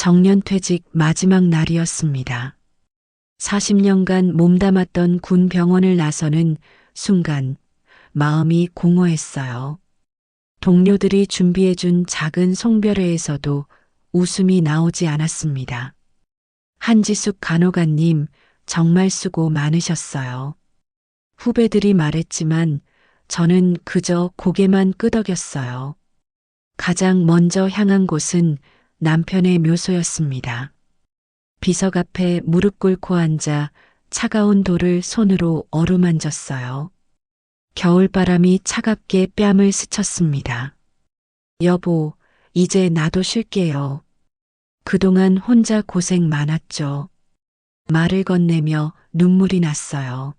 정년퇴직 마지막 날이었습니다. 40년간 몸담았던 군 병원을 나서는 순간 마음이 공허했어요. 동료들이 준비해준 작은 송별회에서도 웃음이 나오지 않았습니다. 한지숙 간호가님, 정말 수고 많으셨어요. 후배들이 말했지만 저는 그저 고개만 끄덕였어요. 가장 먼저 향한 곳은 남편의 묘소였습니다. 비석 앞에 무릎 꿇고 앉아 차가운 돌을 손으로 어루만졌어요. 겨울바람이 차갑게 뺨을 스쳤습니다. 여보, 이제 나도 쉴게요. 그동안 혼자 고생 많았죠. 말을 건네며 눈물이 났어요.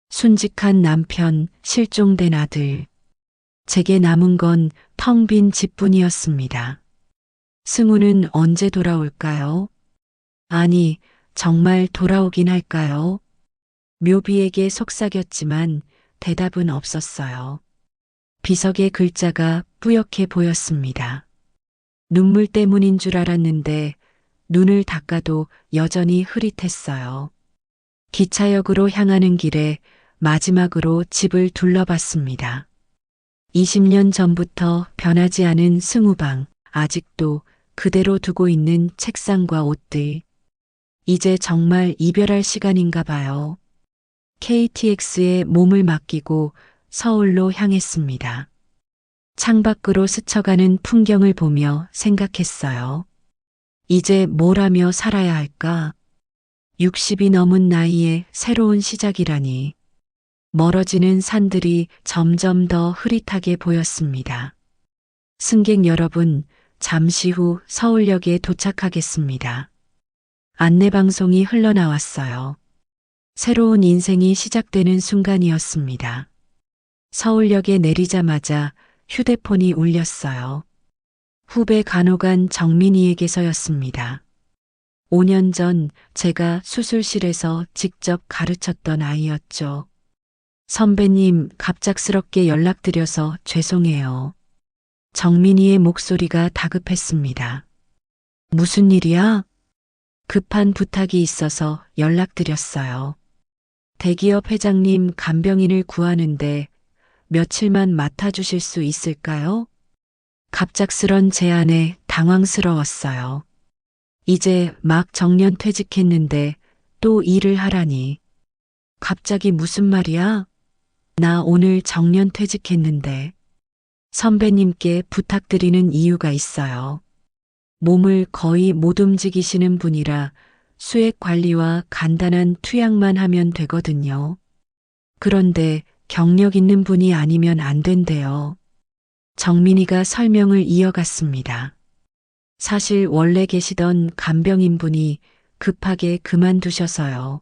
순직한 남편, 실종된 아들. 제게 남은 건 텅 빈 집뿐이었습니다. 승우는 언제 돌아올까요? 아니, 정말 돌아오긴 할까요? 묘비에게 속삭였지만 대답은 없었어요. 비석의 글자가 뿌옇게 보였습니다. 눈물 때문인 줄 알았는데 눈을 닦아도 여전히 흐릿했어요. 기차역으로 향하는 길에 마지막으로 집을 둘러봤습니다. 20년 전부터 변하지 않은 승우방, 아직도 그대로 두고 있는 책상과 옷들. 이제 정말 이별할 시간인가 봐요. KTX에 몸을 맡기고 서울로 향했습니다. 창밖으로 스쳐가는 풍경을 보며 생각했어요. 이제 뭘 하며 살아야 할까? 60이 넘은 나이에 새로운 시작이라니. 멀어지는 산들이 점점 더 흐릿하게 보였습니다. 승객 여러분, 잠시 후 서울역에 도착하겠습니다. 안내방송이 흘러나왔어요. 새로운 인생이 시작되는 순간이었습니다. 서울역에 내리자마자 휴대폰이 울렸어요. 후배 간호관 정민이에게서였습니다. 5년 전 제가 수술실에서 직접 가르쳤던 아이였죠. 선배님, 갑작스럽게 연락드려서 죄송해요. 정민이의 목소리가 다급했습니다. 무슨 일이야? 급한 부탁이 있어서 연락드렸어요. 대기업 회장님 간병인을 구하는데 며칠만 맡아주실 수 있을까요? 갑작스런 제안에 당황스러웠어요. 이제 막 정년 퇴직했는데 또 일을 하라니. 갑자기 무슨 말이야? 나 오늘 정년 퇴직했는데. 선배님께 부탁드리는 이유가 있어요. 몸을 거의 못 움직이시는 분이라 수액 관리와 간단한 투약만 하면 되거든요. 그런데 경력 있는 분이 아니면 안 된대요. 정민이가 설명을 이어갔습니다. 사실 원래 계시던 간병인분이 급하게 그만두셔서요.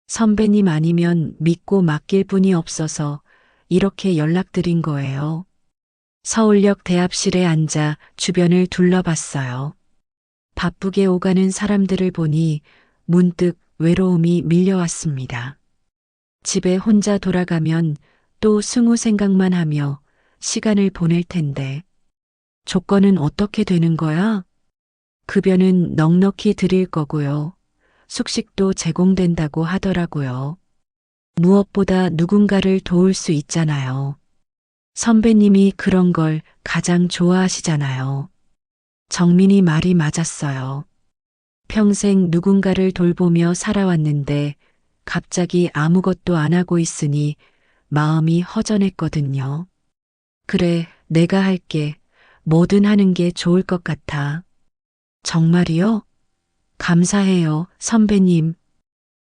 선배님 아니면 믿고 맡길 분이 없어서 이렇게 연락드린 거예요. 서울역 대합실에 앉아 주변을 둘러봤어요. 바쁘게 오가는 사람들을 보니 문득 외로움이 밀려왔습니다. 집에 혼자 돌아가면 또 승우 생각만 하며 시간을 보낼 텐데. 조건은 어떻게 되는 거야? 급여는 넉넉히 드릴 거고요. 숙식도 제공된다고 하더라고요. 무엇보다 누군가를 도울 수 있잖아요. 선배님이 그런 걸 가장 좋아하시잖아요. 정민이 말이 맞았어요. 평생 누군가를 돌보며 살아왔는데 갑자기 아무것도 안 하고 있으니 마음이 허전했거든요. 그래, 내가 할게. 뭐든 하는 게 좋을 것 같아. 정말이요? 감사해요, 선배님.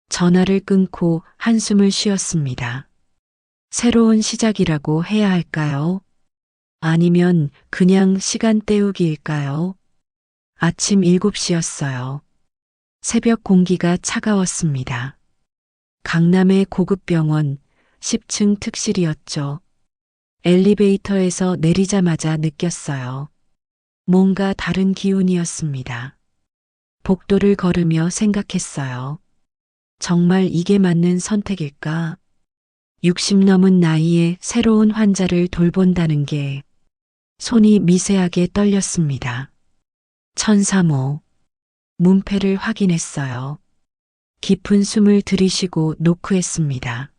전화를 끊고 한숨을 쉬었습니다. 새로운 시작이라고 해야 할까요? 아니면 그냥 시간 때우기일까요? 아침 7시였어요. 새벽 공기가 차가웠습니다. 강남의 고급 병원 10층 특실이었죠. 엘리베이터에서 내리자마자 느꼈어요. 뭔가 다른 기운이었습니다. 복도를 걸으며 생각했어요. 정말 이게 맞는 선택일까? 60 넘은 나이에 새로운 환자를 돌본다는 게 손이 미세하게 떨렸습니다. 1003호. 문패를 확인했어요. 깊은 숨을 들이쉬고 노크했습니다.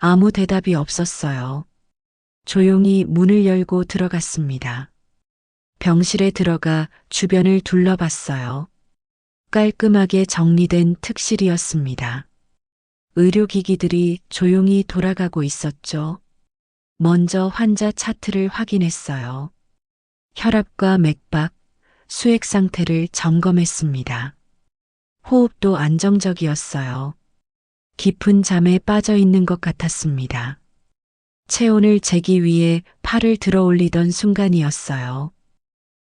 아무 대답이 없었어요. 조용히 문을 열고 들어갔습니다. 병실에 들어가 주변을 둘러봤어요. 깔끔하게 정리된 특실이었습니다. 의료기기들이 조용히 돌아가고 있었죠. 먼저 환자 차트를 확인했어요. 혈압과 맥박, 수액 상태를 점검했습니다. 호흡도 안정적이었어요. 깊은 잠에 빠져 있는 것 같았습니다. 체온을 재기 위해 팔을 들어 올리던 순간이었어요.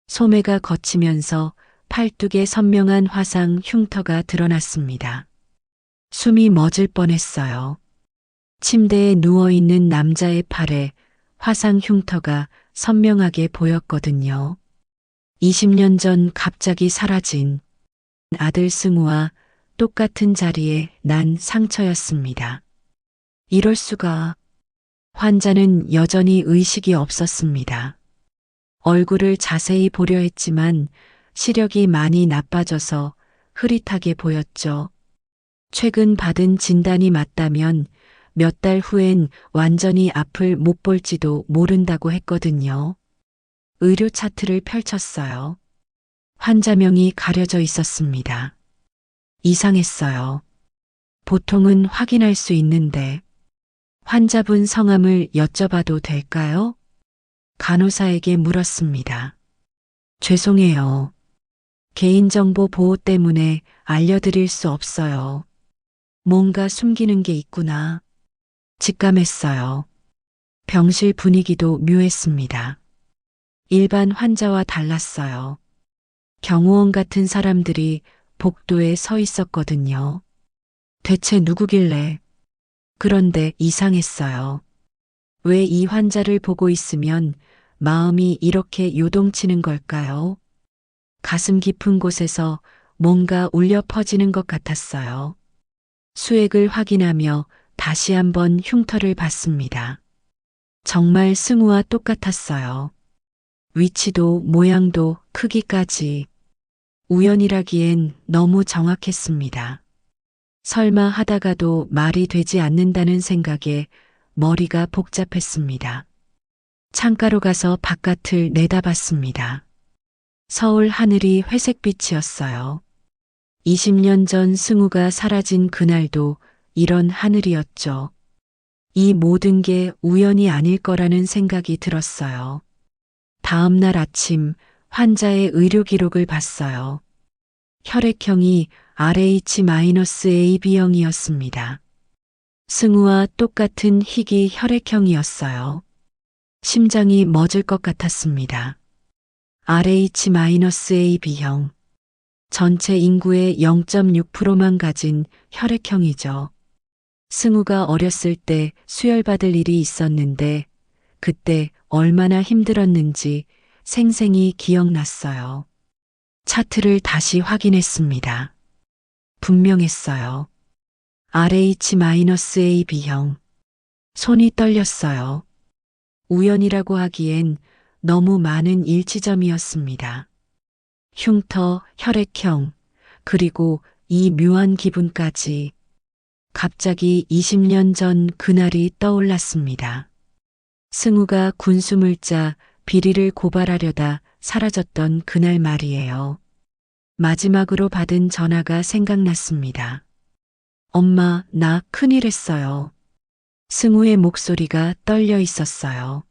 소매가 걷히면서 팔뚝에 선명한 화상 흉터가 드러났습니다. 숨이 멎을 뻔했어요. 침대에 누워있는 남자의 팔에 화상 흉터가 선명하게 보였거든요. 20년 전 갑자기 사라진 아들 승우와 똑같은 자리에 난 상처였습니다. 이럴 수가. 환자는 여전히 의식이 없었습니다. 얼굴을 자세히 보려 했지만 시력이 많이 나빠져서 흐릿하게 보였죠. 최근 받은 진단이 맞다면 몇 달 후엔 완전히 앞을 못 볼지도 모른다고 했거든요. 의료 차트를 펼쳤어요. 환자명이 가려져 있었습니다. 이상했어요. 보통은 확인할 수 있는데 환자분 성함을 여쭤봐도 될까요? 간호사에게 물었습니다. 죄송해요. 개인정보 보호 때문에 알려드릴 수 없어요. 뭔가 숨기는 게 있구나. 직감했어요. 병실 분위기도 묘했습니다. 일반 환자와 달랐어요. 경호원 같은 사람들이 복도에 서 있었거든요. 대체 누구길래? 그런데 이상했어요. 왜 이 환자를 보고 있으면 마음이 이렇게 요동치는 걸까요? 가슴 깊은 곳에서 뭔가 울려 퍼지는 것 같았어요. 수액을 확인하며 다시 한번 흉터를 봤습니다. 정말 승우와 똑같았어요. 위치도 모양도 크기까지. 우연이라기엔 너무 정확했습니다. 설마 하다가도 말이 되지 않는다는 생각에 머리가 복잡했습니다. 창가로 가서 바깥을 내다봤습니다. 서울 하늘이 회색빛이었어요. 20년 전 승우가 사라진 그날도 이런 하늘이었죠. 이 모든 게 우연이 아닐 거라는 생각이 들었어요. 다음 날 아침 환자의 의료 기록을 봤어요. 혈액형이 RH-AB형이었습니다. 승우와 똑같은 희귀 혈액형이었어요. 심장이 멎을 것 같았습니다. RH-AB형. 전체 인구의 0.6%만 가진 혈액형이죠. 승우가 어렸을 때 수혈받을 일이 있었는데 그때 얼마나 힘들었는지 생생히 기억났어요. 차트를 다시 확인했습니다. 분명했어요. RH-AB형. 손이 떨렸어요. 우연이라고 하기엔 너무 많은 일치점이었습니다. 흉터, 혈액형, 그리고 이 묘한 기분까지. 갑자기 20년 전 그날이 떠올랐습니다. 승우가 군숨을 짜 비리를 고발하려다 사라졌던 그날 말이에요. 마지막으로 받은 전화가 생각났습니다. 엄마, 나 큰일 했어요. 승우의 목소리가 떨려 있었어요.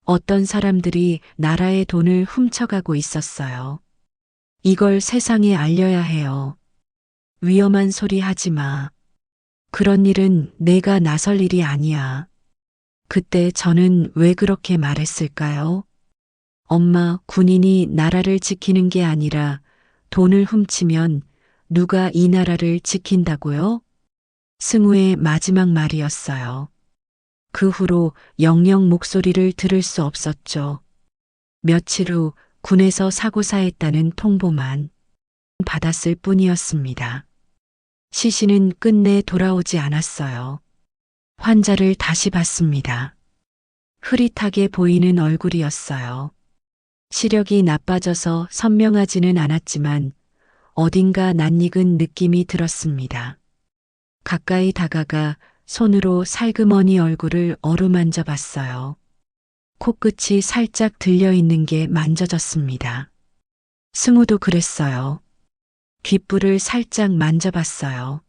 어떤 사람들이 나라의 돈을 훔쳐가고 있었어요. 이걸 세상에 알려야 해요. 위험한 소리 하지 마. 그런 일은 내가 나설 일이 아니야. 그때 저는 왜 그렇게 말했을까요? 엄마, 군인이 나라를 지키는 게 아니라 돈을 훔치면 누가 이 나라를 지킨다고요? 승우의 마지막 말이었어요. 그 후로 영영 목소리를 들을 수 없었죠. 며칠 후 군에서 사고사했다는 통보만 받았을 뿐이었습니다. 시신은 끝내 돌아오지 않았어요. 환자를 다시 봤습니다. 흐릿하게 보이는 얼굴이었어요. 시력이 나빠져서 선명하지는 않았지만 어딘가 낯익은 느낌이 들었습니다. 가까이 다가가 손으로 살그머니 얼굴을 어루만져 봤어요. 코끝이 살짝 들려있는 게 만져졌습니다. 승우도 그랬어요. 귓불을 살짝 만져봤어요.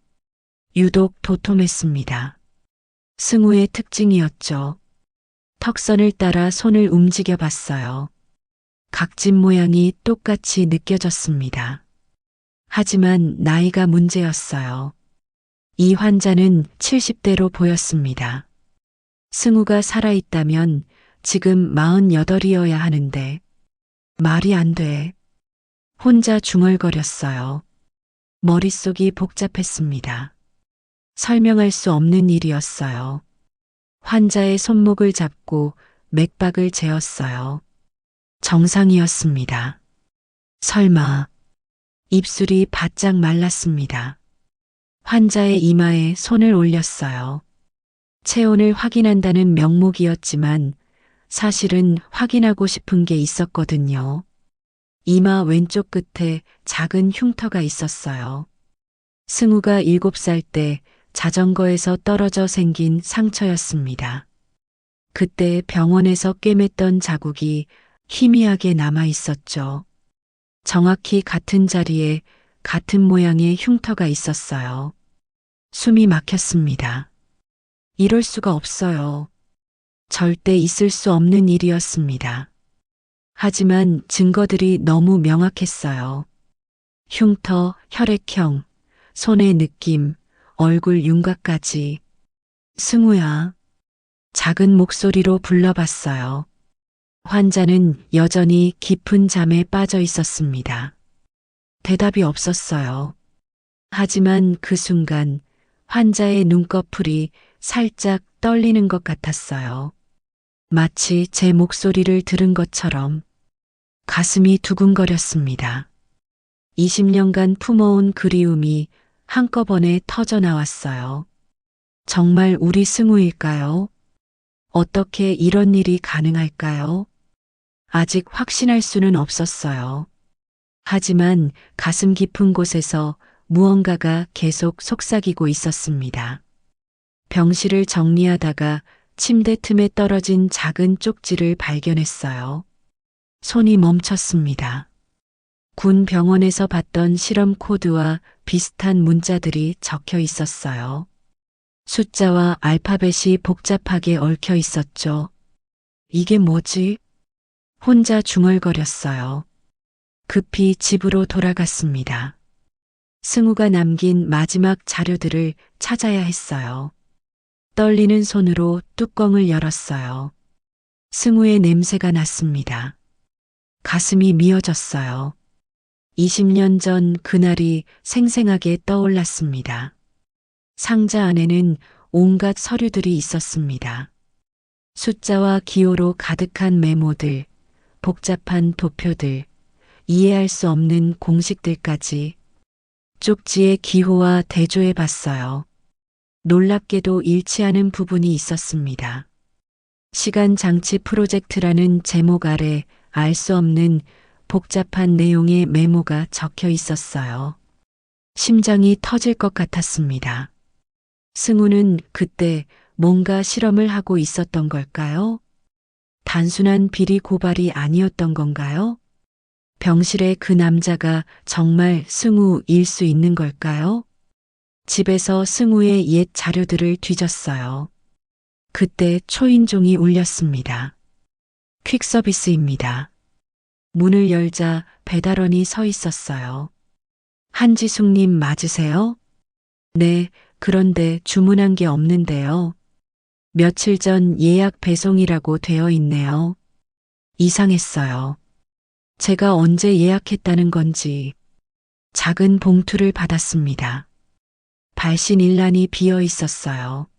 유독 도톰했습니다. 승우의 특징이었죠. 턱선을 따라 손을 움직여 봤어요. 각진 모양이 똑같이 느껴졌습니다. 하지만 나이가 문제였어요. 이 환자는 70대로 보였습니다. 승우가 살아있다면 지금 48이어야 하는데 말이 안 돼. 혼자 중얼거렸어요. 머릿속이 복잡했습니다. 설명할 수 없는 일이었어요. 환자의 손목을 잡고 맥박을 재었어요. 정상이었습니다. 설마. 입술이 바짝 말랐습니다. 환자의 이마에 손을 올렸어요. 체온을 확인한다는 명목이었지만 사실은 확인하고 싶은 게 있었거든요. 이마 왼쪽 끝에 작은 흉터가 있었어요. 승우가 7살 때 자전거에서 떨어져 생긴 상처였습니다. 그때 병원에서 꿰맸던 자국이 희미하게 남아 있었죠. 정확히 같은 자리에 같은 모양의 흉터가 있었어요. 숨이 막혔습니다. 이럴 수가 없어요. 절대 있을 수 없는 일이었습니다. 하지만 증거들이 너무 명확했어요. 흉터, 혈액형, 손의 느낌, 얼굴 윤곽까지. 승우야. 작은 목소리로 불러봤어요. 환자는 여전히 깊은 잠에 빠져 있었습니다. 대답이 없었어요. 하지만 그 순간 환자의 눈꺼풀이 살짝 떨리는 것 같았어요. 마치 제 목소리를 들은 것처럼 가슴이 두근거렸습니다. 20년간 품어온 그리움이 한꺼번에 터져 나왔어요. 정말 우리 승우일까요? 어떻게 이런 일이 가능할까요? 아직 확신할 수는 없었어요. 하지만 가슴 깊은 곳에서 무언가가 계속 속삭이고 있었습니다. 병실을 정리하다가 침대 틈에 떨어진 작은 쪽지를 발견했어요. 손이 멈췄습니다. 군 병원에서 봤던 실험 코드와 비슷한 문자들이 적혀 있었어요. 숫자와 알파벳이 복잡하게 얽혀 있었죠. 이게 뭐지? 혼자 중얼거렸어요. 급히 집으로 돌아갔습니다. 승우가 남긴 마지막 자료들을 찾아야 했어요. 떨리는 손으로 뚜껑을 열었어요. 승우의 냄새가 났습니다. 가슴이 미어졌어요. 20년 전 그날이 생생하게 떠올랐습니다. 상자 안에는 온갖 서류들이 있었습니다. 숫자와 기호로 가득한 메모들, 복잡한 도표들, 이해할 수 없는 공식들까지 쪽지에 기호와 대조해 봤어요. 놀랍게도 일치하는 부분이 있었습니다. 시간 장치 프로젝트라는 제목 아래 알 수 없는 복잡한 내용의 메모가 적혀 있었어요. 심장이 터질 것 같았습니다. 승우는 그때 뭔가 실험을 하고 있었던 걸까요? 단순한 비리 고발이 아니었던 건가요? 병실의 그 남자가 정말 승우일 수 있는 걸까요? 집에서 승우의 옛 자료들을 뒤졌어요. 그때 초인종이 울렸습니다. 퀵서비스입니다. 문을 열자 배달원이 서 있었어요. 한지숙님 맞으세요? 네, 그런데 주문한 게 없는데요. 며칠 전 예약 배송이라고 되어 있네요. 이상했어요. 제가 언제 예약했다는 건지 작은 봉투를 받았습니다. 발신일란이 비어 있었어요.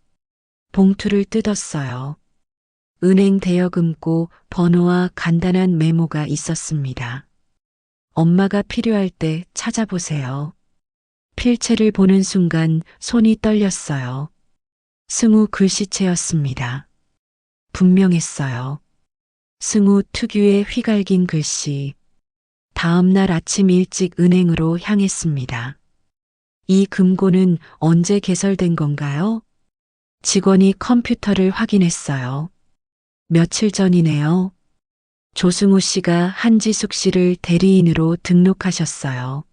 봉투를 뜯었어요. 은행 대여금고 번호와 간단한 메모가 있었습니다. 엄마가 필요할 때 찾아보세요. 필체를 보는 순간 손이 떨렸어요. 승우 글씨체였습니다. 분명했어요. 승우 특유의 휘갈긴 글씨. 다음 날 아침 일찍 은행으로 향했습니다. 이 금고는 언제 개설된 건가요? 직원이 컴퓨터를 확인했어요. 며칠 전이네요. 조승우 씨가 한지숙 씨를 대리인으로 등록하셨어요.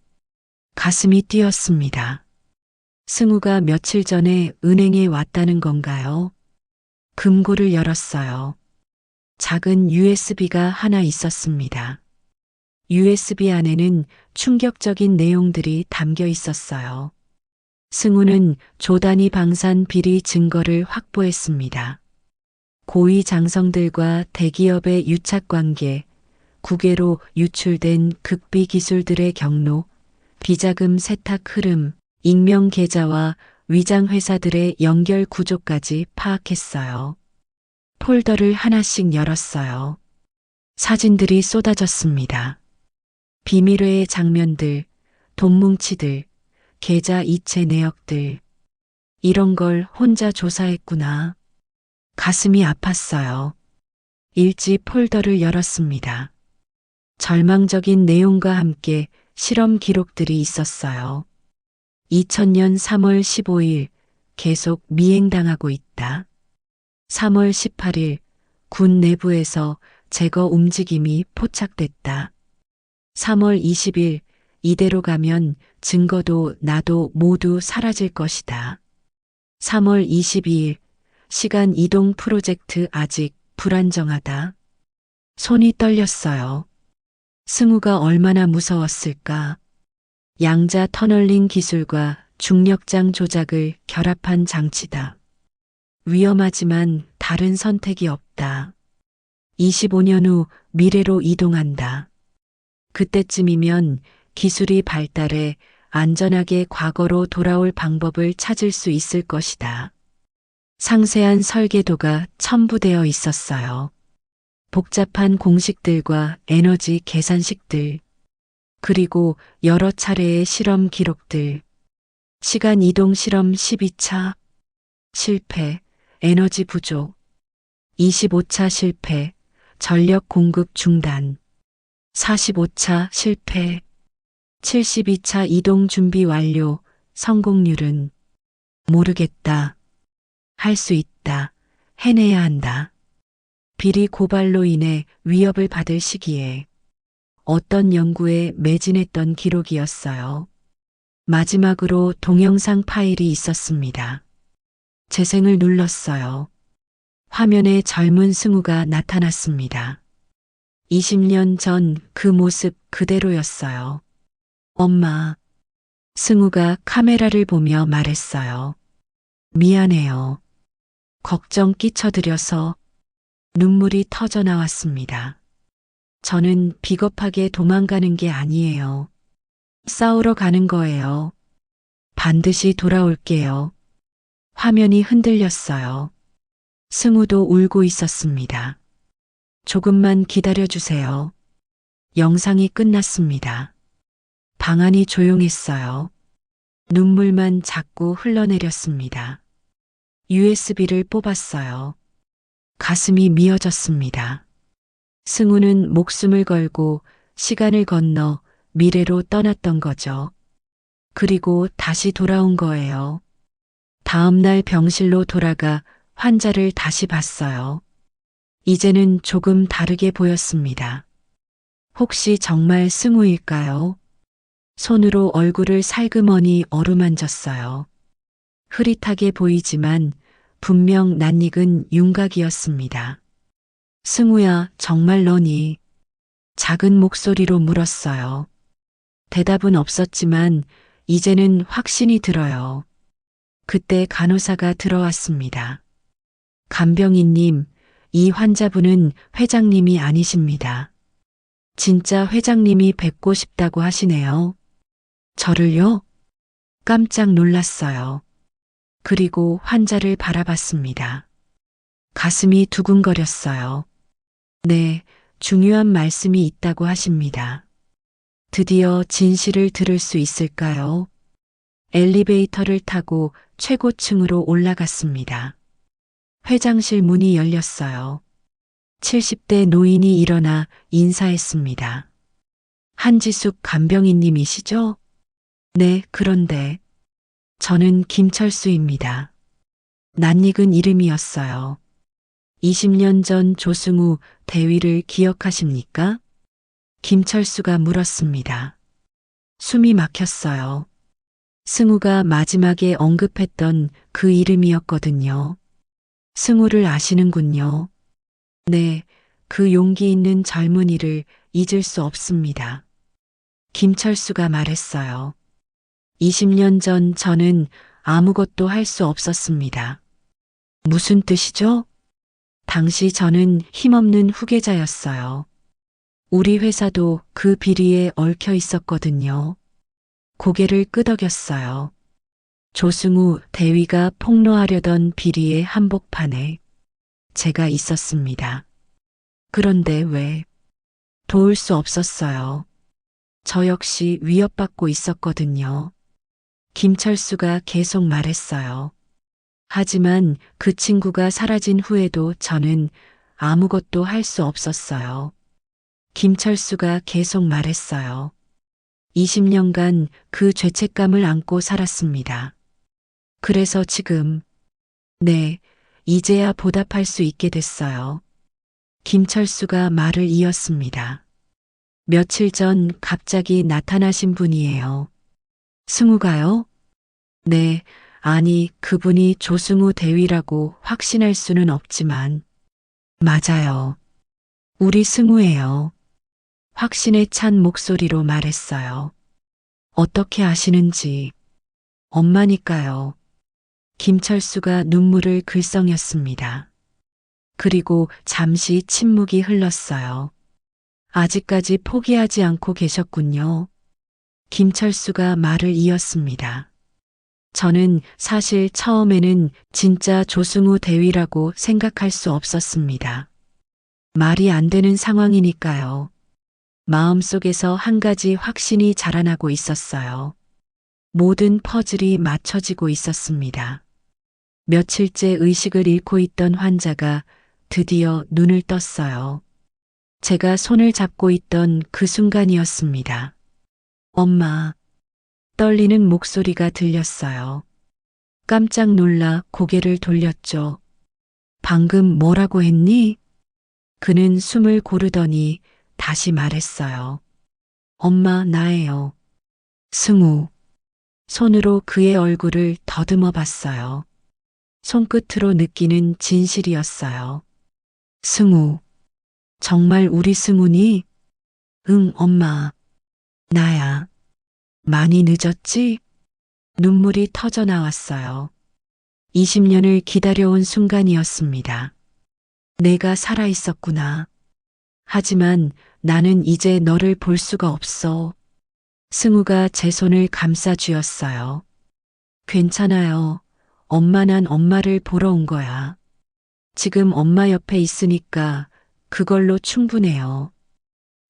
가슴이 뛰었습니다. 승우가 며칠 전에 은행에 왔다는 건가요? 금고를 열었어요. 작은 USB가 하나 있었습니다. USB 안에는 충격적인 내용들이 담겨 있었어요. 승우는 조단위 방산 비리 증거를 확보했습니다. 고위 장성들과 대기업의 유착관계, 국외로 유출된 극비 기술들의 경로, 비자금 세탁 흐름, 익명 계좌와 위장 회사들의 연결 구조까지 파악했어요. 폴더를 하나씩 열었어요. 사진들이 쏟아졌습니다. 비밀회의 장면들, 돈뭉치들, 계좌 이체 내역들. 이런 걸 혼자 조사했구나. 가슴이 아팠어요. 일지 폴더를 열었습니다. 절망적인 내용과 함께 실험 기록들이 있었어요. 2000년 3월 15일 계속 미행당하고 있다. 3월 18일 군 내부에서 제거 움직임이 포착됐다. 3월 20일 이대로 가면 증거도 나도 모두 사라질 것이다. 3월 22일 시간 이동 프로젝트 아직 불안정하다. 손이 떨렸어요. 승우가 얼마나 무서웠을까. 양자 터널링 기술과 중력장 조작을 결합한 장치다. 위험하지만 다른 선택이 없다. 25년 후 미래로 이동한다. 그때쯤이면 기술이 발달해 안전하게 과거로 돌아올 방법을 찾을 수 있을 것이다. 상세한 설계도가 첨부되어 있었어요. 복잡한 공식들과 에너지 계산식들, 그리고 여러 차례의 실험 기록들. 시간 이동 실험 12차 실패, 에너지 부족. 25차 실패, 전력 공급 중단. 45차 실패, 72차 이동 준비 완료. 성공률은 모르겠다. 할 수 있다. 해내야 한다. 비리 고발로 인해 위협을 받을 시기에 어떤 연구에 매진했던 기록이었어요. 마지막으로 동영상 파일이 있었습니다. 재생을 눌렀어요. 화면에 젊은 승우가 나타났습니다. 20년 전 그 모습 그대로였어요. 엄마. 승우가 카메라를 보며 말했어요. 미안해요. 걱정 끼쳐드려서. 눈물이 터져 나왔습니다. 저는 비겁하게 도망가는 게 아니에요. 싸우러 가는 거예요. 반드시 돌아올게요. 화면이 흔들렸어요. 승우도 울고 있었습니다. 조금만 기다려주세요. 영상이 끝났습니다. 방안이 조용했어요. 눈물만 자꾸 흘러내렸습니다. USB를 뽑았어요. 가슴이 미어졌습니다. 승우는 목숨을 걸고 시간을 건너 미래로 떠났던 거죠. 그리고 다시 돌아온 거예요. 다음 날 병실로 돌아가 환자를 다시 봤어요. 이제는 조금 다르게 보였습니다. 혹시 정말 승우일까요? 손으로 얼굴을 살그머니 어루만졌어요. 흐릿하게 보이지만 분명 낯익은 윤곽이었습니다. 승우야, 정말 너니? 작은 목소리로 물었어요. 대답은 없었지만 이제는 확신이 들어요. 그때 간호사가 들어왔습니다. 간병인님, 이 환자분은 회장님이 아니십니다. 진짜 회장님이 뵙고 싶다고 하시네요. 저를요? 깜짝 놀랐어요. 그리고 환자를 바라봤습니다. 가슴이 두근거렸어요. 네, 중요한 말씀이 있다고 하십니다. 드디어 진실을 들을 수 있을까요? 엘리베이터를 타고 최고층으로 올라갔습니다. 회장실 문이 열렸어요. 70대 노인이 일어나 인사했습니다. 한지숙 간병인님이시죠? 네, 그런데 저는 김철수입니다. 낯익은 이름이었어요. 20년 전 조승우 대위를 기억하십니까? 김철수가 물었습니다. 숨이 막혔어요. 승우가 마지막에 언급했던 그 이름이었거든요. 승우를 아시는군요. 네, 그 용기 있는 젊은이를 잊을 수 없습니다. 김철수가 말했어요. 20년 전 저는 아무것도 할 수 없었습니다. 무슨 뜻이죠? 당시 저는 힘없는 후계자였어요. 우리 회사도 그 비리에 얽혀 있었거든요. 고개를 끄덕였어요. 조승우 대위가 폭로하려던 비리의 한복판에 제가 있었습니다. 그런데 왜? 도울 수 없었어요. 저 역시 위협받고 있었거든요. 김철수가 계속 말했어요. 하지만 그 친구가 사라진 후에도 저는 아무것도 할 수 없었어요. 김철수가 계속 말했어요. 20년간 그 죄책감을 안고 살았습니다. 그래서 지금, 네, 이제야 보답할 수 있게 됐어요. 김철수가 말을 이었습니다. 며칠 전 갑자기 나타나신 분이에요. 승우가요? 네, 아니, 그분이 조승우 대위라고 확신할 수는 없지만, 맞아요. 우리 승우예요. 확신에 찬 목소리로 말했어요. 어떻게 아시는지. 엄마니까요. 김철수가 눈물을 글썽였습니다. 그리고 잠시 침묵이 흘렀어요. 아직까지 포기하지 않고 계셨군요. 김철수가 말을 이었습니다. 저는 사실 처음에는 진짜 조승우 대위라고 생각할 수 없었습니다. 말이 안 되는 상황이니까요. 마음속에서 한 가지 확신이 자라나고 있었어요. 모든 퍼즐이 맞춰지고 있었습니다. 며칠째 의식을 잃고 있던 환자가 드디어 눈을 떴어요. 제가 손을 잡고 있던 그 순간이었습니다. 엄마, 떨리는 목소리가 들렸어요. 깜짝 놀라 고개를 돌렸죠. 방금 뭐라고 했니? 그는 숨을 고르더니 다시 말했어요. 엄마, 나예요. 승우. 손으로 그의 얼굴을 더듬어 봤어요. 손끝으로 느끼는 진실이었어요. 승우. 정말 우리 승우니? 응, 엄마. 나야. 많이 늦었지? 눈물이 터져 나왔어요. 20년을 기다려온 순간이었습니다. 내가 살아 있었구나. 하지만 나는 이제 너를 볼 수가 없어. 승우가 제 손을 감싸 쥐었어요. 괜찮아요. 엄마, 난 엄마를 보러 온 거야. 지금 엄마 옆에 있으니까 그걸로 충분해요.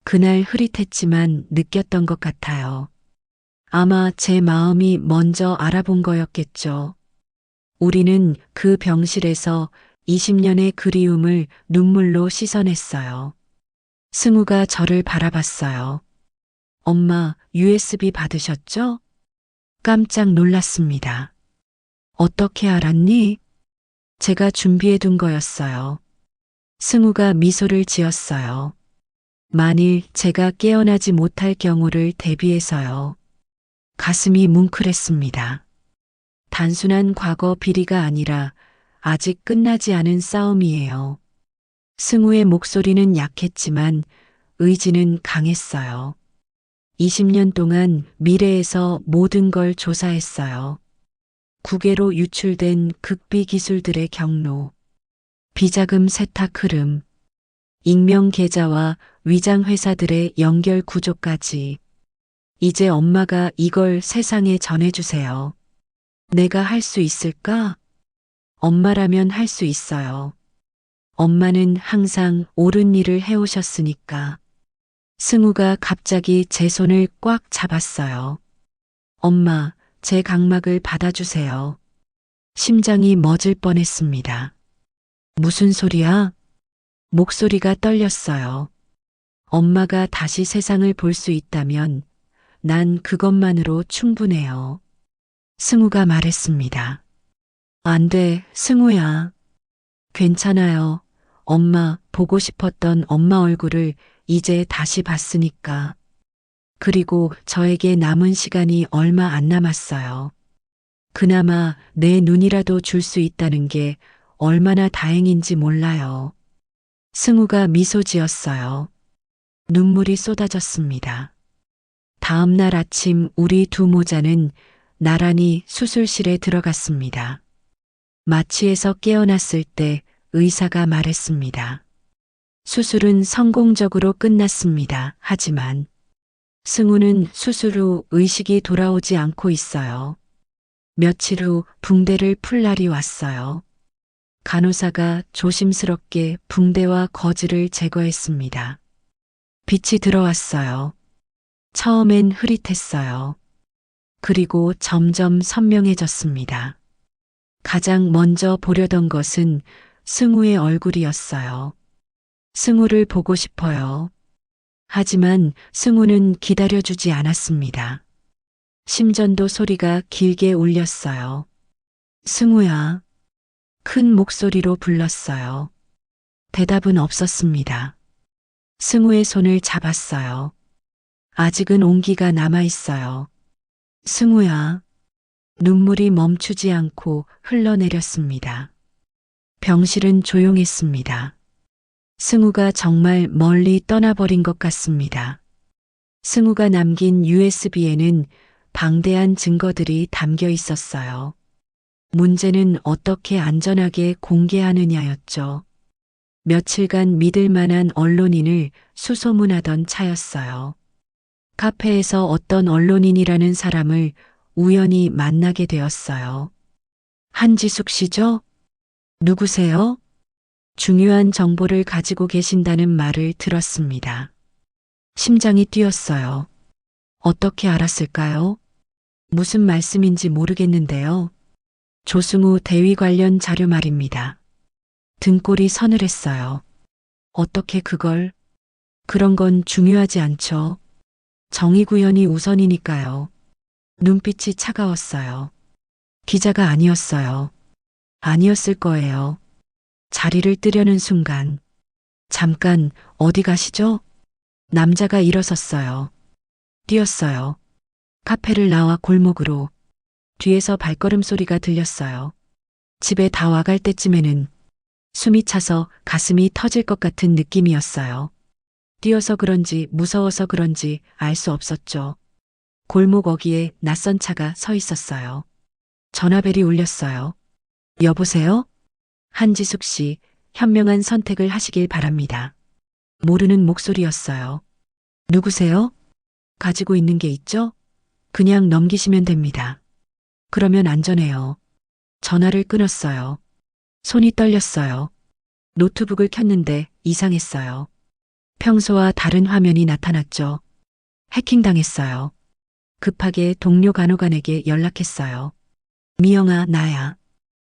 그날 흐릿했지만 느꼈던 것 같아요. 아마 제 마음이 먼저 알아본 거였겠죠. 우리는 그 병실에서 20년의 그리움을 눈물로 씻어냈어요. 승우가 저를 바라봤어요. 엄마, USB 받으셨죠? 깜짝 놀랐습니다. 어떻게 알았니? 제가 준비해둔 거였어요. 승우가 미소를 지었어요. 만일 제가 깨어나지 못할 경우를 대비해서요. 가슴이 뭉클했습니다. 단순한 과거 비리가 아니라 아직 끝나지 않은 싸움이에요. 승우의 목소리는 약했지만 의지는 강했어요. 20년 동안 미래에서 모든 걸 조사했어요. 국외로 유출된 극비 기술들의 경로, 비자금 세탁 흐름, 익명 계좌와 위장 회사들의 연결 구조까지. 이제 엄마가 이걸 세상에 전해주세요. 내가 할 수 있을까? 엄마라면 할 수 있어요. 엄마는 항상 옳은 일을 해오셨으니까. 승우가 갑자기 제 손을 꽉 잡았어요. 엄마, 제 각막을 받아주세요. 심장이 멎을 뻔했습니다. 무슨 소리야? 목소리가 떨렸어요. 엄마가 다시 세상을 볼 수 있다면 난 그것만으로 충분해요. 승우가 말했습니다. 안 돼, 승우야. 괜찮아요. 엄마, 보고 싶었던 엄마 얼굴을 이제 다시 봤으니까. 그리고 저에게 남은 시간이 얼마 안 남았어요. 그나마 내 눈이라도 줄 수 있다는 게 얼마나 다행인지 몰라요. 승우가 미소 지었어요. 눈물이 쏟아졌습니다. 다음 날 아침 우리 두 모자는 나란히 수술실에 들어갔습니다. 마취에서 깨어났을 때 의사가 말했습니다. 수술은 성공적으로 끝났습니다. 하지만 승우는 수술 후 의식이 돌아오지 않고 있어요. 며칠 후 붕대를 풀 날이 왔어요. 간호사가 조심스럽게 붕대와 거즈를 제거했습니다. 빛이 들어왔어요. 처음엔 흐릿했어요. 그리고 점점 선명해졌습니다. 가장 먼저 보려던 것은 승우의 얼굴이었어요. 승우를 보고 싶어요. 하지만 승우는 기다려주지 않았습니다. 심전도 소리가 길게 울렸어요. 승우야. 큰 목소리로 불렀어요. 대답은 없었습니다. 승우의 손을 잡았어요. 아직은 온기가 남아있어요. 승우야. 눈물이 멈추지 않고 흘러내렸습니다. 병실은 조용했습니다. 승우가 정말 멀리 떠나버린 것 같습니다. 승우가 남긴 USB에는 방대한 증거들이 담겨 있었어요. 문제는 어떻게 안전하게 공개하느냐였죠. 며칠간 믿을 만한 언론인을 수소문하던 차였어요. 카페에서 어떤 언론인이라는 사람을 우연히 만나게 되었어요. 한지숙 씨죠? 누구세요? 중요한 정보를 가지고 계신다는 말을 들었습니다. 심장이 뛰었어요. 어떻게 알았을까요? 무슨 말씀인지 모르겠는데요. 조승우 대위 관련 자료 말입니다. 등골이 서늘했어요. 어떻게 그걸? 그런 건 중요하지 않죠. 정의 구현이 우선이니까요. 눈빛이 차가웠어요. 기자가 아니었어요. 아니었을 거예요. 자리를 뜨려는 순간. 잠깐, 어디 가시죠? 남자가 일어섰어요. 뛰었어요. 카페를 나와 골목으로. 뒤에서 발걸음 소리가 들렸어요. 집에 다 와갈 때쯤에는 숨이 차서 가슴이 터질 것 같은 느낌이었어요. 뛰어서 그런지 무서워서 그런지 알 수 없었죠. 골목 어귀에 낯선 차가 서 있었어요. 전화벨이 울렸어요. 여보세요? 한지숙 씨, 현명한 선택을 하시길 바랍니다. 모르는 목소리였어요. 누구세요? 가지고 있는 게 있죠? 그냥 넘기시면 됩니다. 그러면 안전해요. 전화를 끊었어요. 손이 떨렸어요. 노트북을 켰는데 이상했어요. 평소와 다른 화면이 나타났죠. 해킹당했어요. 급하게 동료 간호관에게 연락했어요. 미영아, 나야.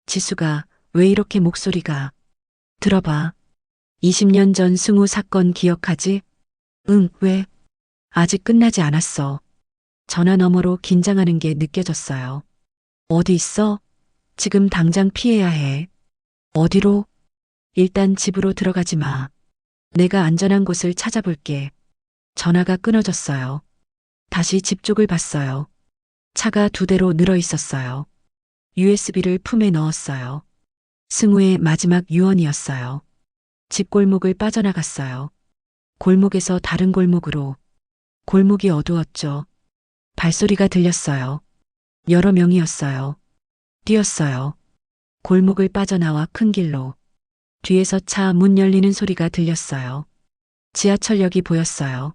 지수가 왜 이렇게 목소리가. 들어봐. 20년 전 승우 사건 기억하지? 응, 왜? 아직 끝나지 않았어. 전화 너머로 긴장하는 게 느껴졌어요. 어디 있어? 지금 당장 피해야 해. 어디로? 일단 집으로 들어가지 마. 내가 안전한 곳을 찾아볼게. 전화가 끊어졌어요. 다시 집 쪽을 봤어요. 차가 두 대로 늘어 있었어요. USB를 품에 넣었어요. 승우의 마지막 유언이었어요. 집 골목을 빠져나갔어요. 골목에서 다른 골목으로. 골목이 어두웠죠. 발소리가 들렸어요. 여러 명이었어요. 뛰었어요. 골목을 빠져나와 큰 길로. 뒤에서 차 문 열리는 소리가 들렸어요. 지하철역이 보였어요.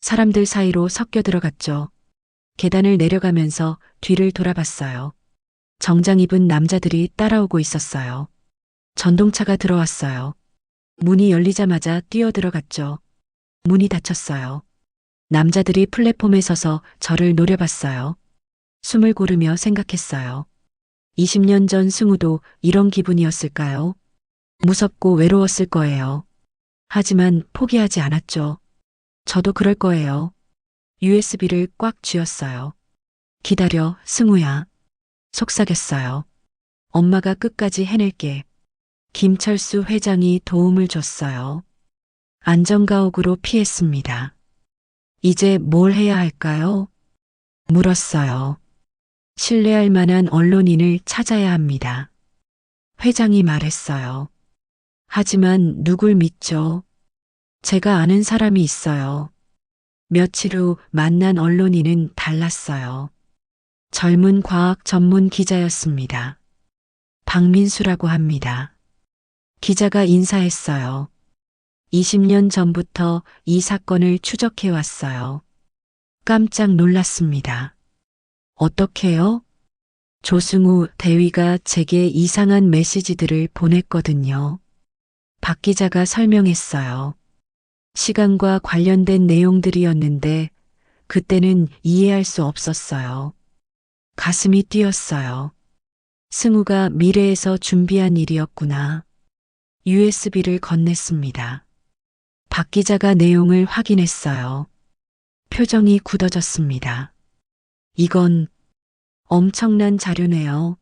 사람들 사이로 섞여 들어갔죠. 계단을 내려가면서 뒤를 돌아봤어요. 정장 입은 남자들이 따라오고 있었어요. 전동차가 들어왔어요. 문이 열리자마자 뛰어 들어갔죠. 문이 닫혔어요. 남자들이 플랫폼에 서서 저를 노려봤어요. 숨을 고르며 생각했어요. 20년 전 승우도 이런 기분이었을까요? 무섭고 외로웠을 거예요. 하지만 포기하지 않았죠. 저도 그럴 거예요. USB를 꽉 쥐었어요. 기다려, 승우야. 속삭였어요. 엄마가 끝까지 해낼게. 김철수 회장이 도움을 줬어요. 안전가옥으로 피했습니다. 이제 뭘 해야 할까요? 물었어요. 신뢰할 만한 언론인을 찾아야 합니다. 회장이 말했어요. 하지만 누굴 믿죠? 제가 아는 사람이 있어요. 며칠 후 만난 언론인은 달랐어요. 젊은 과학 전문 기자였습니다. 박민수라고 합니다. 기자가 인사했어요. 20년 전부터 이 사건을 추적해 왔어요. 깜짝 놀랐습니다. 어떻게요? 조승우 대위가 제게 이상한 메시지들을 보냈거든요. 박 기자가 설명했어요. 시간과 관련된 내용들이었는데 그때는 이해할 수 없었어요. 가슴이 뛰었어요. 승우가 미래에서 준비한 일이었구나. USB를 건넸습니다. 박 기자가 내용을 확인했어요. 표정이 굳어졌습니다. 이건 엄청난 자료네요.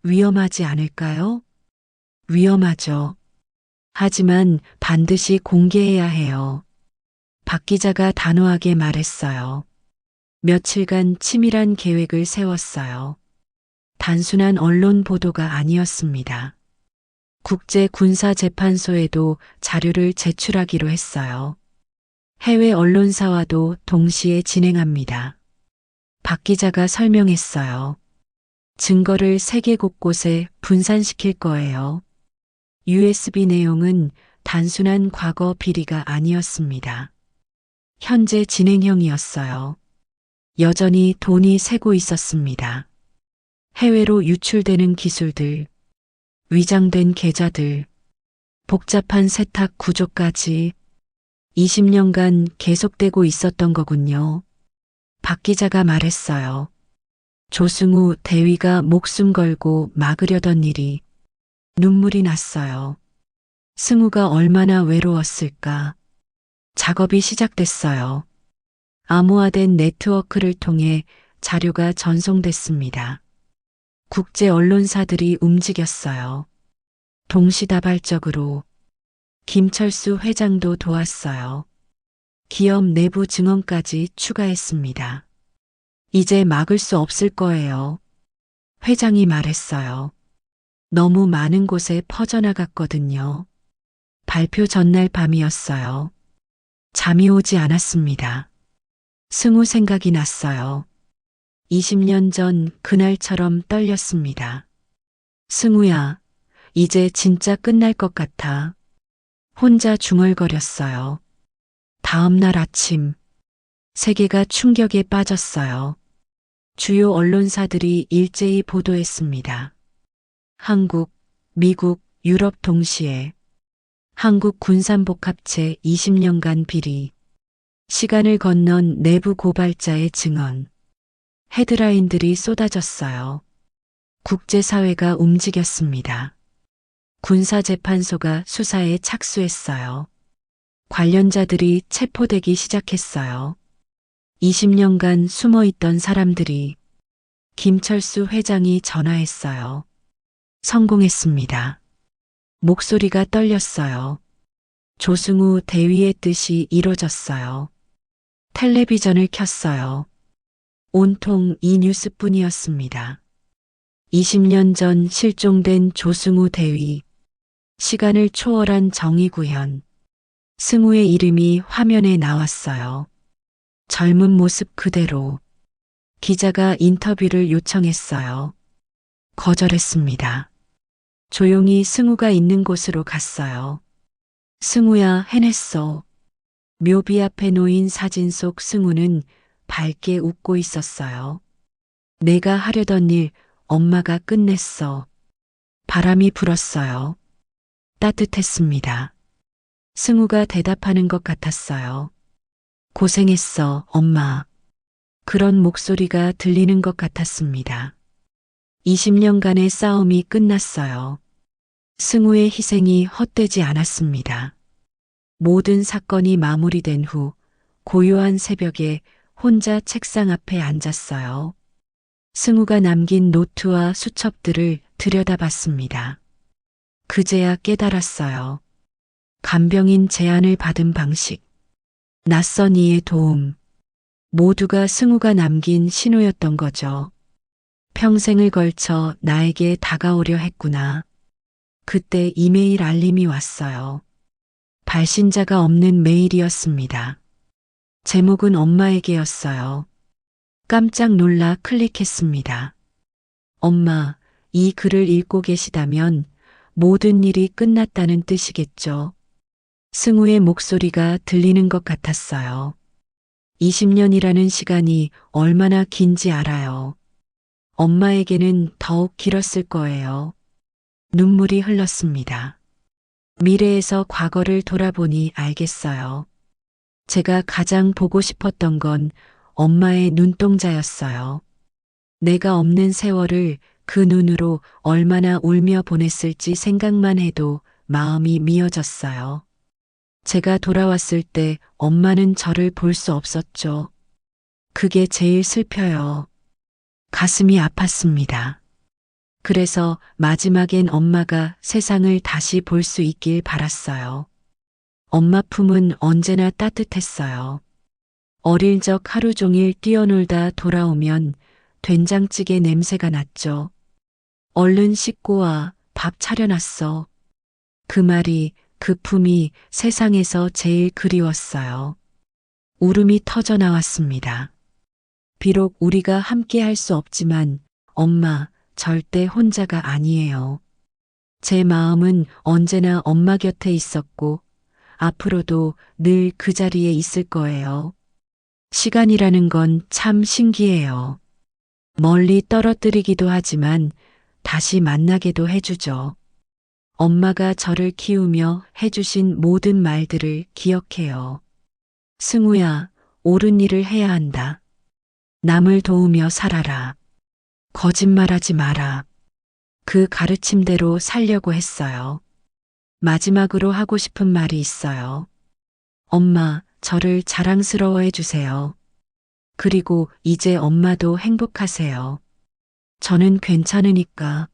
위험하지 않을까요? 위험하죠. 하지만 반드시 공개해야 해요. 박 기자가 단호하게 말했어요. 며칠간 치밀한 계획을 세웠어요. 단순한 언론 보도가 아니었습니다. 국제군사재판소에도 자료를 제출하기로 했어요. 해외 언론사와도 동시에 진행합니다. 박 기자가 설명했어요. 증거를 세계 곳곳에 분산시킬 거예요. USB 내용은 단순한 과거 비리가 아니었습니다. 현재 진행형이었어요. 여전히 돈이 새고 있었습니다. 해외로 유출되는 기술들, 위장된 계좌들, 복잡한 세탁 구조까지 20년간 계속되고 있었던 거군요. 박 기자가 말했어요. 조승우 대위가 목숨 걸고 막으려던 일이 눈물이 났어요. 승우가 얼마나 외로웠을까. 작업이 시작됐어요. 암호화된 네트워크를 통해 자료가 전송됐습니다. 국제 언론사들이 움직였어요. 동시다발적으로 김철수 회장도 도왔어요. 기업 내부 증언까지 추가했습니다. 이제 막을 수 없을 거예요. 회장이 말했어요. 너무 많은 곳에 퍼져나갔거든요. 발표 전날 밤이었어요. 잠이 오지 않았습니다. 승우 생각이 났어요. 20년 전 그날처럼 떨렸습니다. 승우야, 이제 진짜 끝날 것 같아. 혼자 중얼거렸어요. 다음 날 아침, 세계가 충격에 빠졌어요. 주요 언론사들이 일제히 보도했습니다. 한국, 미국, 유럽 동시에 한국 군산복합체 20년간 비리, 시간을 건넌 내부 고발자의 증언, 헤드라인들이 쏟아졌어요. 국제사회가 움직였습니다. 군사재판소가 수사에 착수했어요. 관련자들이 체포되기 시작했어요. 20년간 숨어있던 사람들이 김철수 회장이 전화했어요. 성공했습니다. 목소리가 떨렸어요. 조승우 대위의 뜻이 이뤄졌어요. 텔레비전을 켰어요. 온통 이 뉴스뿐이었습니다. 20년 전 실종된 조승우 대위, 시간을 초월한 정의구현, 승우의 이름이 화면에 나왔어요. 젊은 모습 그대로. 기자가 인터뷰를 요청했어요. 거절했습니다. 조용히 승우가 있는 곳으로 갔어요. 승우야, 해냈어. 묘비 앞에 놓인 사진 속 승우는 밝게 웃고 있었어요. 내가 하려던 일 엄마가 끝냈어. 바람이 불었어요. 따뜻했습니다. 승우가 대답하는 것 같았어요. 고생했어, 엄마. 그런 목소리가 들리는 것 같았습니다. 20년간의 싸움이 끝났어요. 승우의 희생이 헛되지 않았습니다. 모든 사건이 마무리된 후 고요한 새벽에 혼자 책상 앞에 앉았어요. 승우가 남긴 노트와 수첩들을 들여다봤습니다. 그제야 깨달았어요. 간병인 제안을 받은 방식, 낯선 이의 도움, 모두가 승우가 남긴 신호였던 거죠. 평생을 걸쳐 나에게 다가오려 했구나. 그때 이메일 알림이 왔어요. 발신자가 없는 메일이었습니다. 제목은 엄마에게였어요. 깜짝 놀라 클릭했습니다. 엄마, 이 글을 읽고 계시다면 모든 일이 끝났다는 뜻이겠죠. 승우의 목소리가 들리는 것 같았어요. 20년이라는 시간이 얼마나 긴지 알아요. 엄마에게는 더욱 길었을 거예요. 눈물이 흘렀습니다. 미래에서 과거를 돌아보니 알겠어요. 제가 가장 보고 싶었던 건 엄마의 눈동자였어요. 내가 없는 세월을 그 눈으로 얼마나 울며 보냈을지 생각만 해도 마음이 미어졌어요. 제가 돌아왔을 때 엄마는 저를 볼 수 없었죠. 그게 제일 슬퍼요. 가슴이 아팠습니다. 그래서 마지막엔 엄마가 세상을 다시 볼 수 있길 바랐어요. 엄마 품은 언제나 따뜻했어요. 어릴 적 하루 종일 뛰어놀다 돌아오면 된장찌개 냄새가 났죠. 얼른 씻고 와, 밥 차려놨어. 그 말이, 그 품이 세상에서 제일 그리웠어요. 울음이 터져 나왔습니다. 비록 우리가 함께 할 수 없지만 엄마 절대 혼자가 아니에요. 제 마음은 언제나 엄마 곁에 있었고 앞으로도 늘 그 자리에 있을 거예요. 시간이라는 건 참 신기해요. 멀리 떨어뜨리기도 하지만 다시 만나게도 해주죠. 엄마가 저를 키우며 해주신 모든 말들을 기억해요. 승우야, 옳은 일을 해야 한다. 남을 도우며 살아라. 거짓말하지 마라. 그 가르침대로 살려고 했어요. 마지막으로 하고 싶은 말이 있어요. 엄마, 저를 자랑스러워해 주세요. 그리고 이제 엄마도 행복하세요. 저는 괜찮으니까.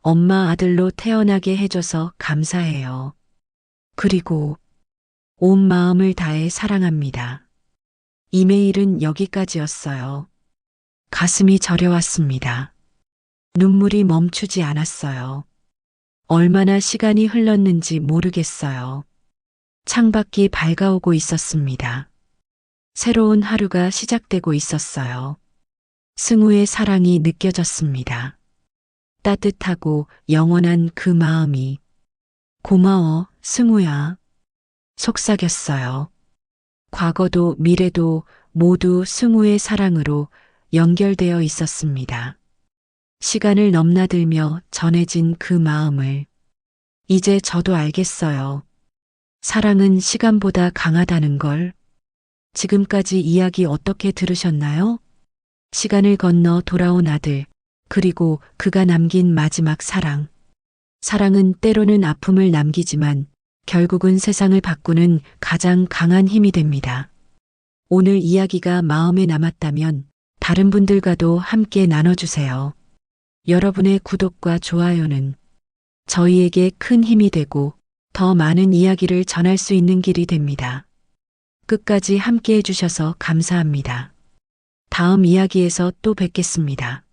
엄마 아들로 태어나게 해줘서 감사해요. 그리고 온 마음을 다해 사랑합니다. 이메일은 여기까지였어요. 가슴이 저려왔습니다. 눈물이 멈추지 않았어요. 얼마나 시간이 흘렀는지 모르겠어요. 창밖이 밝아오고 있었습니다. 새로운 하루가 시작되고 있었어요. 승우의 사랑이 느껴졌습니다. 따뜻하고 영원한 그 마음이. 고마워, 승우야. 속삭였어요. 과거도 미래도 모두 승우의 사랑으로 연결되어 있었습니다. 시간을 넘나들며 전해진 그 마음을. 이제 저도 알겠어요. 사랑은 시간보다 강하다는 걸. 지금까지 이야기 어떻게 들으셨나요? 시간을 건너 돌아온 아들, 그리고 그가 남긴 마지막 사랑. 사랑은 때로는 아픔을 남기지만 결국은 세상을 바꾸는 가장 강한 힘이 됩니다. 오늘 이야기가 마음에 남았다면 다른 분들과도 함께 나눠주세요. 여러분의 구독과 좋아요는 저희에게 큰 힘이 되고 더 많은 이야기를 전할 수 있는 길이 됩니다. 끝까지 함께 해주셔서 감사합니다. 다음 이야기에서 또 뵙겠습니다.